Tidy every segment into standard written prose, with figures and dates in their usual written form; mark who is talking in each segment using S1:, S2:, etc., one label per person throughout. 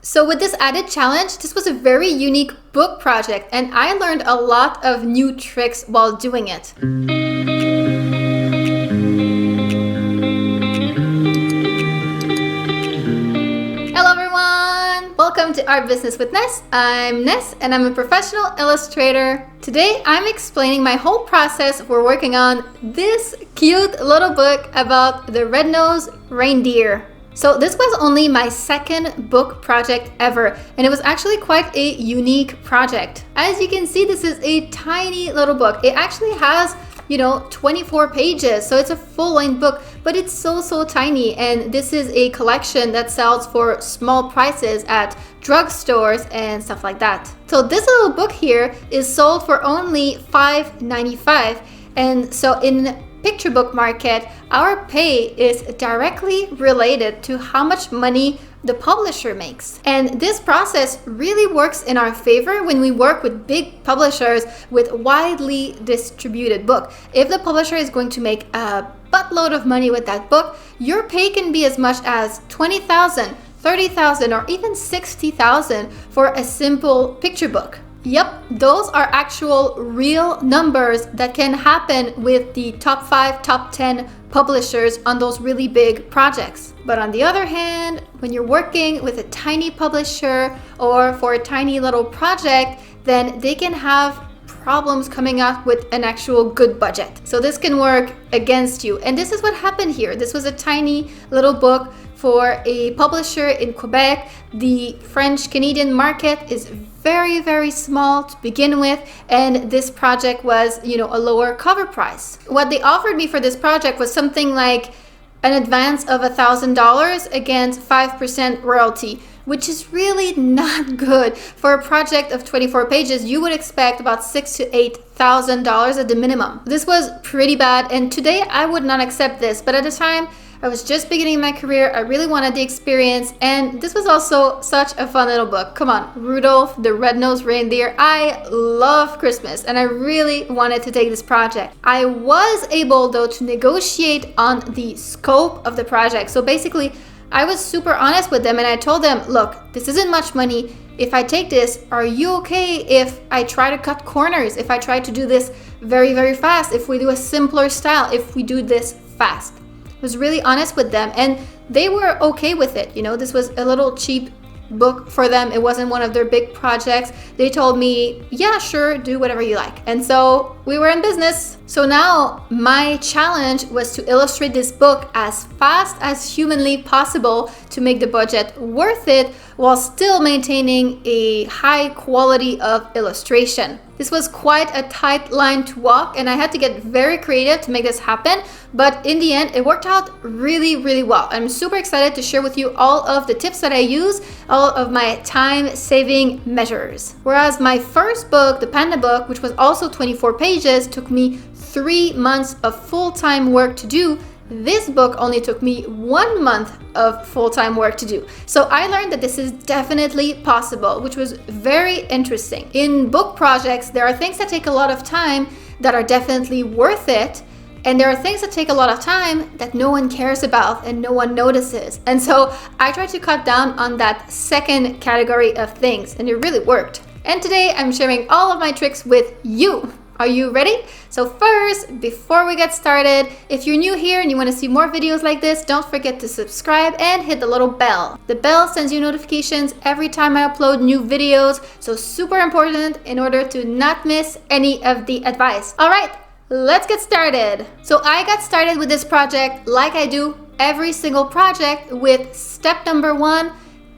S1: So with this added challenge, this was a very unique book project, and I learned a lot of new tricks while doing it. Hello everyone! Welcome to Art Business with Ness. I'm Ness and I'm a professional illustrator. Today I'm explaining my whole process for working on this cute little book about the red-nosed reindeer. So this was only my second book project ever, and it was actually quite a unique project. As you can see, this is a tiny little book. It actually has 24 pages, so it's a full-length book, but it's so tiny, and this is a collection that sells for small prices at drugstores and stuff like that. So this little book here is sold for only $5.95, and so in picture book market, our pay is directly related to how much money the publisher makes. And this process really works in our favor when we work with big publishers with widely distributed book. If the publisher is going to make a buttload of money with that book, your pay can be as much as $20,000, $30,000, or even $60,000 for a simple picture book. Yep, those are actual real numbers that can happen with the top 5, top 10 publishers on those really big projects. But on the other hand, when you're working with a tiny publisher or for a tiny little project, then they can have problems coming up with an actual good budget. So this can work against you. And this is what happened here. This was a tiny little book for a publisher in Quebec. The French-Canadian market is very small to begin with, and this project was, a lower cover price. What they offered me for this project was something like an advance of $1,000 against 5% royalty, which is really not good for a project of 24 pages. You would expect about $6,000 to $8,000 at the minimum. This was pretty bad, and today I would not accept this, but at the time I was just beginning my career. I really wanted the experience, and this was also such a fun little book. Come on, Rudolph the Red-Nosed Reindeer. I love Christmas, and I really wanted to take this project. I was able, though, to negotiate on the scope of the project. So basically, I was super honest with them, and I told them, look, this isn't much money. If I take this, are you okay if I try to cut corners? If I try to do this very fast? If we do a simpler style? If we do this fast? Was really honest with them, and they were okay with it. This was a little cheap book for them. It wasn't one of their big projects. They told me, yeah, sure, do whatever you like. And so we were in business. So now my challenge was to illustrate this book as fast as humanly possible to make the budget worth it while still maintaining a high quality of illustration. This was quite a tight line to walk, and I had to get very creative to make this happen, but in the end it worked out really well. I'm super excited to share with you all of the tips that I use, all of my time-saving measures. Whereas my first book, the Panda book, which was also 24 pages, took me 3 months of full-time work to do, this book only took me 1 month of full-time work to do. So I learned that this is definitely possible, which was very interesting. In book projects, there are things that take a lot of time that are definitely worth it, and there are things that take a lot of time that no one cares about and no one notices. And so I tried to cut down on that second category of things, and it really worked. And today I'm sharing all of my tricks with you. Are you ready? So first, before we get started, if you're new here and you want to see more videos like this, don't forget to subscribe and hit the little bell. The bell sends you notifications every time I upload new videos, so super important in order to not miss any of the advice. All right, let's get started. So I got started with this project like I do every single project with step number 1,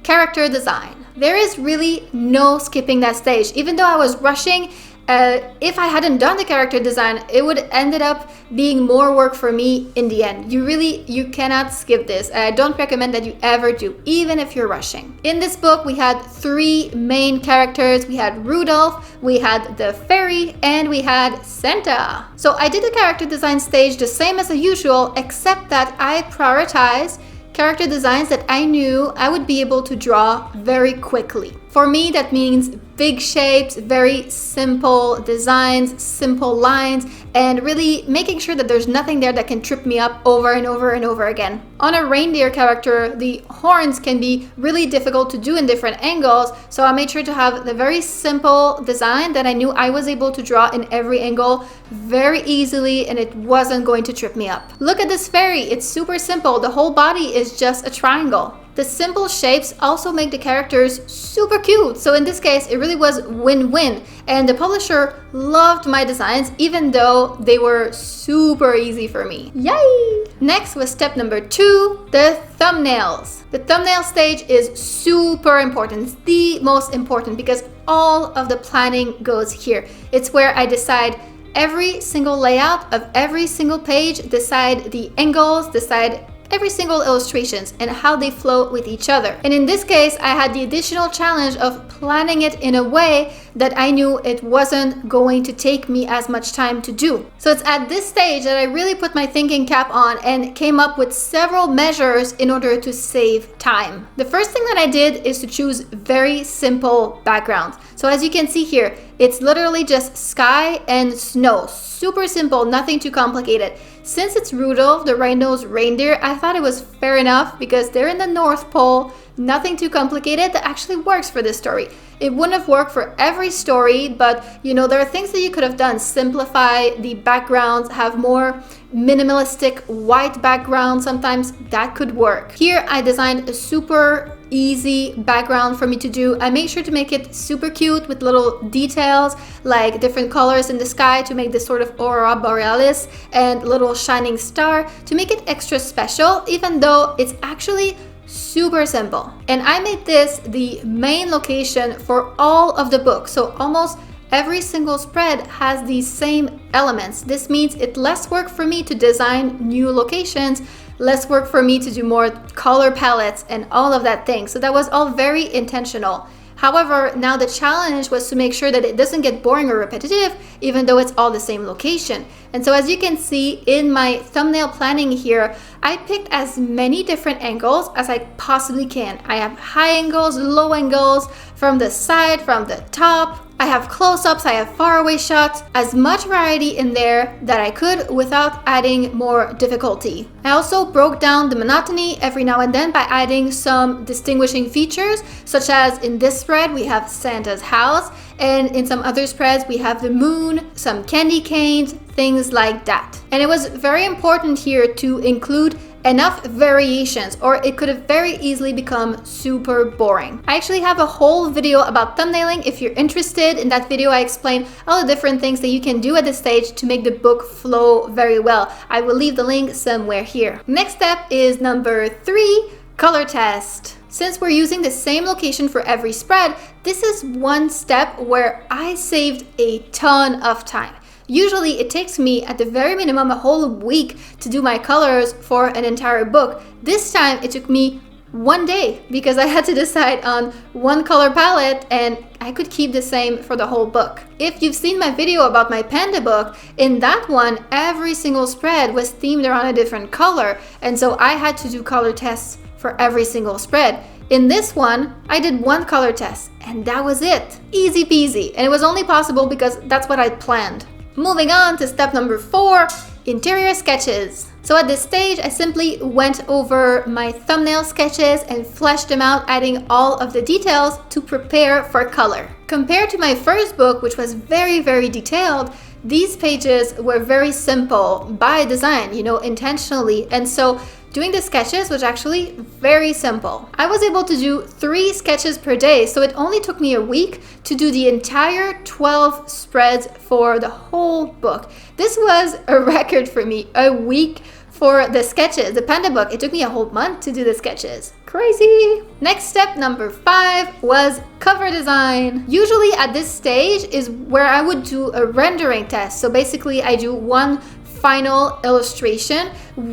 S1: character design. There is really no skipping that stage. Even though I was rushing, if I hadn't done the character design, it would ended up being more work for me in the end. You cannot skip this. I don't recommend that you ever do, even if you're rushing. In this book, we had 3 main characters. We had Rudolph, we had the fairy, and we had Santa. So I did the character design stage the same as the usual, except that I prioritized character designs that I knew I would be able to draw very quickly. For me, that means big shapes, very simple designs, simple lines, and really making sure that there's nothing there that can trip me up over and over and over again. On a reindeer character, the horns can be really difficult to do in different angles, so I made sure to have the very simple design that I knew I was able to draw in every angle very easily, and it wasn't going to trip me up. Look at this fairy, it's super simple. The whole body is just a triangle. The simple shapes also make the characters super cute. So in this case, it really was win-win. And the publisher loved my designs, even though they were super easy for me. Yay! Next was step number 2, the thumbnails. The thumbnail stage is super important. It's the most important because all of the planning goes here. It's where I decide every single layout of every single page, decide the angles, decide every single illustrations and how they flow with each other. And in this case, I had the additional challenge of planning it in a way that I knew it wasn't going to take me as much time to do. So it's at this stage that I really put my thinking cap on and came up with several measures in order to save time. The first thing that I did is to choose very simple backgrounds. So as you can see here, it's literally just sky and snow. Super simple, nothing too complicated. Since it's Rudolph, the red-nosed reindeer, I thought it was fair enough because they're in the North Pole. Nothing too complicated that actually works for this story. It wouldn't have worked for every story, but you know, there are things that you could have done. Simplify the backgrounds, have more minimalistic white background. Sometimes that could work. Here I designed a super easy background for me to do. I made sure to make it super cute with little details like different colors in the sky to make this sort of aurora borealis and little shining star to make it extra special, even though it's actually super simple. And I made this the main location for all of the books. So almost every single spread has these same elements. This means it's less work for me to design new locations, less work for me to do more color palettes and all of that thing. So that was all very intentional. However, now the challenge was to make sure that it doesn't get boring or repetitive, even though it's all the same location. And so as you can see in my thumbnail planning here, I picked as many different angles as I possibly can. I have high angles, low angles, from the side, from the top. I have close-ups, I have faraway shots, as much variety in there that I could without adding more difficulty. I also broke down the monotony every now and then by adding some distinguishing features, such as in this spread we have Santa's house, and in some other spreads we have the moon, some candy canes, things like that. And it was very important here to include enough variations, or it could have very easily become super boring. I actually have a whole video about thumbnailing. If you're interested, in that video I explain all the different things that you can do at this stage to make the book flow very well. I will leave the link somewhere here. Next step is number 3, color test. Since we're using the same location for every spread, this is one step where I saved a ton of time. Usually it takes me at the very minimum a whole week to do my colors for an entire book. This time it took me 1 day because I had to decide on one color palette and I could keep the same for the whole book. If you've seen my video about my panda book, in that one every single spread was themed around a different color, and so I had to do color tests for every single spread. In this one, I did one color test and that was it. Easy peasy, and it was only possible because that's what I planned. Moving on to step number 4, interior sketches. So at this stage, I simply went over my thumbnail sketches and fleshed them out, adding all of the details to prepare for color. Compared to my first book, which was very, very detailed, these pages were very simple by design, intentionally. And so doing the sketches was actually very simple. I was able to do 3 sketches per day, so it only took me a week to do the entire 12 spreads for the whole book. This was a record for me, a week for the sketches. The panda book, it took me a whole month to do the sketches. Crazy! Next step, number 5, was cover design. Usually at this stage is where I would do a rendering test. So basically I do one final illustration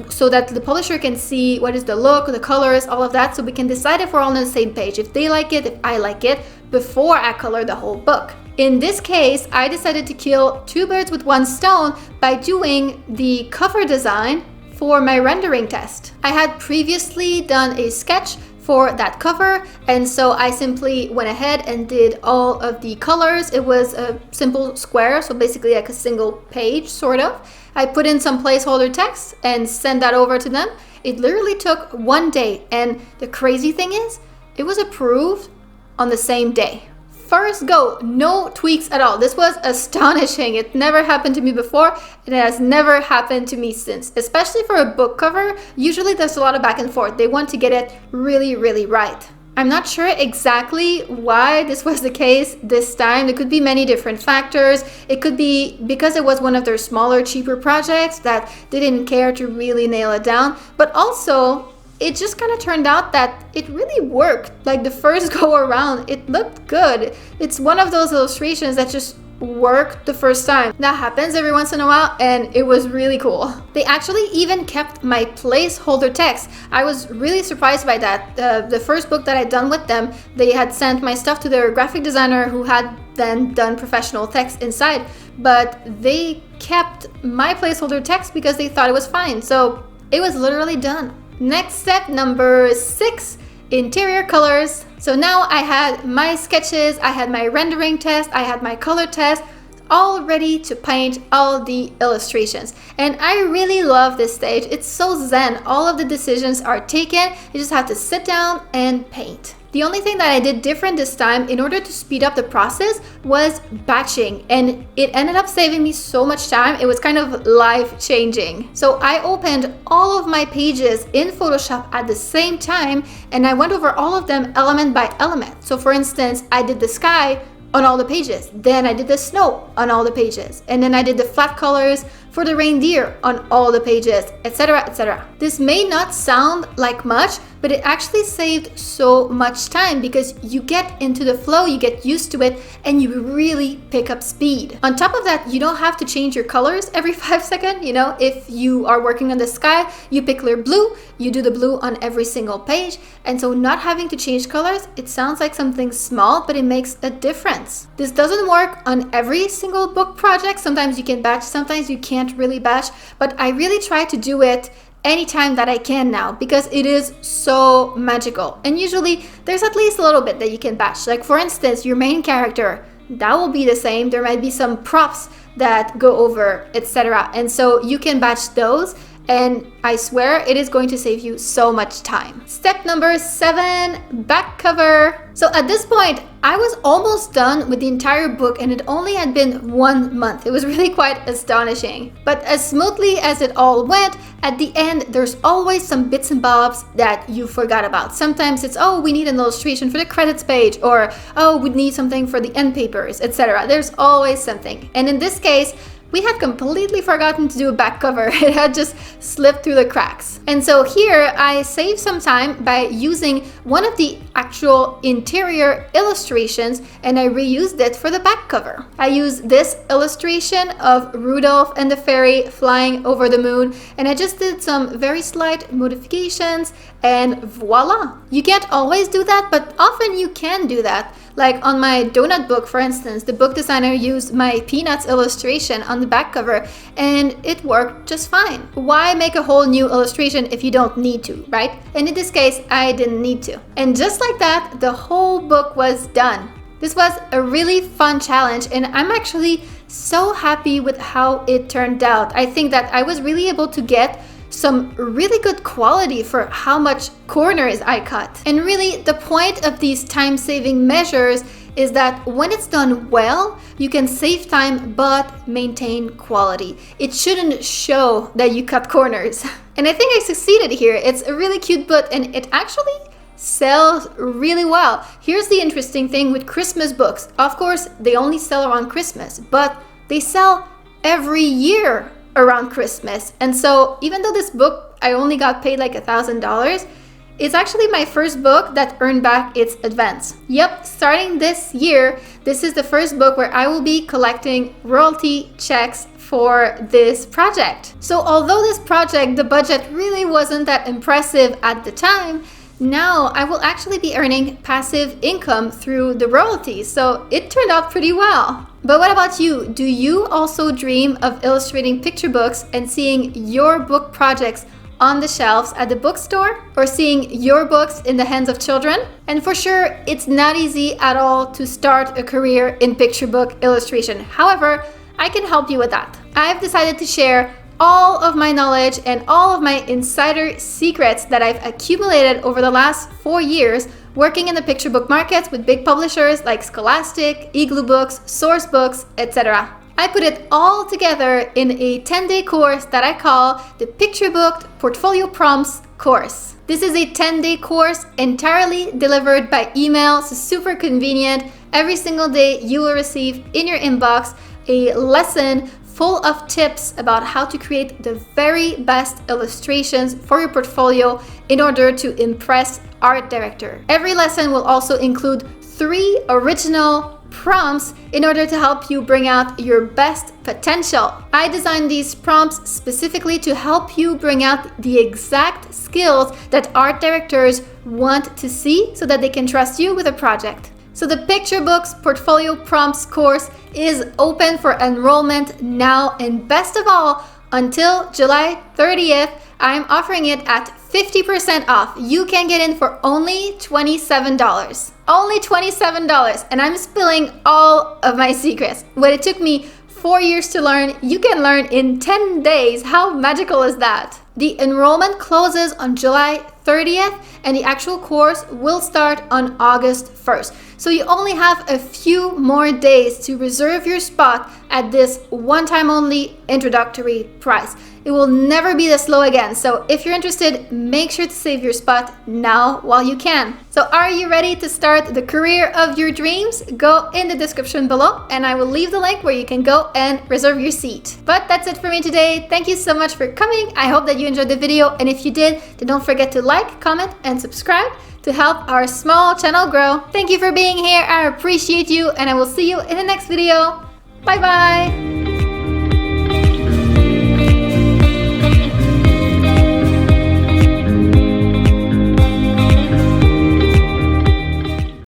S1: so that the publisher can see what is the look, the colors, all of that, so we can decide if we're all on the same page, if they like it, if I like it, before I color the whole book. In this case, I decided to kill 2 birds with 1 stone by doing the cover design for my rendering test. I had previously done a sketch for that cover, and so I simply went ahead and did all of the colors. It was a simple square, so basically like a single page, sort of. I put in some placeholder text and sent that over to them. It literally took 1 day, and the crazy thing is, it was approved on the same day. First go, no tweaks at all. This was astonishing. It never happened to me before, and it has never happened to me since. Especially for a book cover, usually there's a lot of back and forth. They want to get it really, really right. I'm not sure exactly why this was the case this time. There could be many different factors. It could be because it was one of their smaller, cheaper projects that they didn't care to really nail it down. But also, it just kind of turned out that it really worked. Like the first go around, it looked good. It's one of those illustrations that just worked the first time. That happens every once in a while, and it was really cool. They actually even kept my placeholder text. I was really surprised by that. The first book that I'd done with them, they had sent my stuff to their graphic designer who had then done professional text inside, but they kept my placeholder text because they thought it was fine. So it was literally done. Next step, number 6, interior colors. So now I had my sketches, I had my rendering test, I had my color test, all ready to paint all the illustrations. And I really love this stage. It's so zen. All of the decisions are taken. You just have to sit down and paint. The only thing that I did different this time in order to speed up the process was batching, and it ended up saving me so much time. It was kind of life-changing. So I opened all of my pages in Photoshop at the same time, and I went over all of them element by element. So for instance, I did the sky on all the pages, then I did the snow on all the pages, and then I did the flat colors for the reindeer on all the pages, etc., etc. This may not sound like much, but it actually saved so much time because you get into the flow, you get used to it, and you really pick up speed. On top of that, you don't have to change your colors every 5 seconds. You know, if you are working on the sky, you pick clear blue, you do the blue on every single page, and so not having to change colors, it sounds like something small, but it makes a difference. This doesn't work on every single book project. Sometimes you can batch, sometimes you can't really batch, but I really try to do it anytime that I can now because it is so magical. And usually there's at least a little bit that you can batch. Like for instance, your main character, that will be the same. There might be some props that go over, etc. And so you can batch those, and I swear it is going to save you so much time. Step number 7, back cover. So at this point, I was almost done with the entire book, and it only had been 1 month. It was really quite astonishing. But as smoothly as it all went, at the end, there's always some bits and bobs that you forgot about. Sometimes it's, oh, we need an illustration for the credits page, or, oh, we need something for the end papers, etc. There's always something. And in this case, we had completely forgotten to do a back cover. It had just slipped through the cracks. And so here I saved some time by using one of the actual interior illustrations, and I reused it for the back cover. I used this illustration of Rudolph and the fairy flying over the moon, and I just did some very slight modifications, and voila! You can't always do that, but often you can do that. Like on my donut book, for instance, the book designer used my peanuts illustration on the back cover, and it worked just fine. Why make a whole new illustration if you don't need to, right? And in this case, I didn't need to. And just like that, the whole book was done. This was a really fun challenge, and I'm actually so happy with how it turned out. I think that I was really able to get some really good quality for how much corners I cut. And really, the point of these time-saving measures is that when it's done well, you can save time but maintain quality. It shouldn't show that you cut corners. And I think I succeeded here. It's a really cute book, and it actually sells really well. Here's the interesting thing with Christmas books. Of course, they only sell around Christmas, but they sell every year around Christmas. And so even though this book, I only got paid like $1,000, it's actually my first book that earned back its advance. Yep, starting this year, this is the first book where I will be collecting royalty checks for this project. So although this project, the budget really wasn't that impressive at the time, now I will actually be earning passive income through the royalties. So it turned out pretty well. But what about you? Do you also dream of illustrating picture books and seeing your book projects on the shelves at the bookstore or seeing your books in the hands of children. And for sure, it's not easy at all to start a career in picture book illustration. However, I can help you with that. I've decided to share all of my knowledge and all of my insider secrets that I've accumulated over the last 4 years working in the picture book markets with big publishers like Scholastic, Igloo Books, Source Books, etc. I put it all together in a 10-day course that I call the Picture Book Portfolio Prompts course. This is a 10-day course entirely delivered by email, so super convenient. Every single day you will receive in your inbox a lesson full of tips about how to create the very best illustrations for your portfolio in order to impress art director. Every lesson will also include 3 original prompts in order to help you bring out your best potential. I designed these prompts specifically to help you bring out the exact skills that art directors want to see so that they can trust you with a project. So the Picture Books Portfolio Prompts course is open for enrollment now, and best of all, until July 30th, I'm offering it at 50% off. You can get in for only $27. Only $27, and I'm spilling all of my secrets. What it took me 4 years to learn, you can learn in 10 days. How magical is that? The enrollment closes on July 30th, and the actual course will start on August 1st. So you only have a few more days to reserve your spot at this one-time only introductory price. It will never be this low again. So if you're interested, make sure to save your spot now while you can. So are you ready to start the career of your dreams? Go in the description below and I will leave the link where you can go and reserve your seat. But that's it for me today. Thank you so much for coming. I hope that you enjoyed the video, and if you did, then don't forget to like, comment, and subscribe to help our small channel grow. Thank you for being here. I appreciate you, and I will see you in the next video. Bye bye.